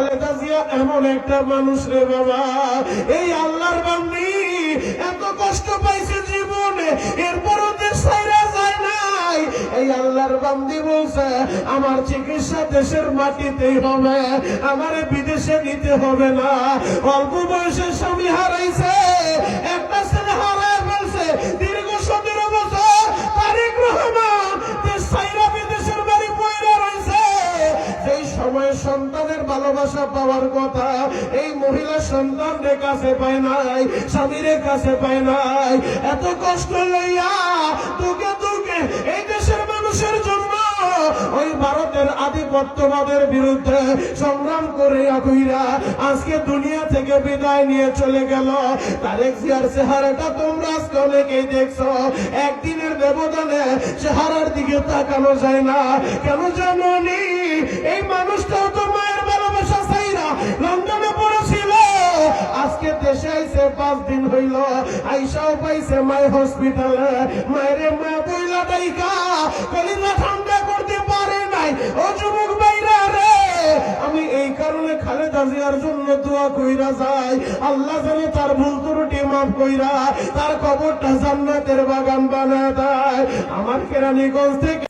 খালেদা জিয়া এমন একটা মানুষ রে বাবা, এই আল্লাহর বান্দি এত কষ্ট পাইছে জীবনে, এরপরও দেশ ছাইরা যায় নাই। এই আল্লাহর বান্দি বলছে আমার চিকিৎসা দেশের মাটিতেই হবে, আমারে বিদেশে নিতে হবে না। অল্প বয়সে স্বামী হারাইছে, একটা ছেলে হারায় ফেলছে, দীর্ঘ 17 বছর তারেক রহমান দেশ ছাইরা বিদেশের বাড়ি পয়রা রয়েছে। যেই সময় সন্তানের ভালোবাসা পাওয়ার কথা, এই মহিলা সন্তানের কাছে পায় নাই, স্বামীর কাছে পায় নাই। এত কষ্ট লইয়া তোকে তোকে এই দেশের মানুষের জন্য ওই ভারতের আধিপত্যবাদের বিরুদ্ধে সংগ্রাম করে কইরা আজকে দুনিয়া থেকে বিদায় নিয়ে চলে গেল। তারেক জিয়ার চেহারাটা তোমরা আজকে অনেকেই দেখছো, একদিনের ব্যবধানে চেহারার দিকে তাকানো যায় না। কেন জানো নি? এই মানুষটাও তো মায়ের ভালোবাসা চাইরা লন্ডনে পড়েছিল, আজকে দেশে আইছে 5 দিন হইল, আইসাও পাইছে মায়ের হসপিটালে। মায়ের মা বইলা ডাইকা কলিজা ঠান্ডা করতে পারে নাই। ও যুবক ভাইরা রে, আমি এই কারণে খালেদা জিয়ার জন্য দোয়া কইরা যাই, আল্লাহ যেন তার ভুল ত্রুটি মাফ কইরা তার কবরটা জান্নাতের বাগান বানায় দেয়। আমার কেরানীগঞ্জ থেকে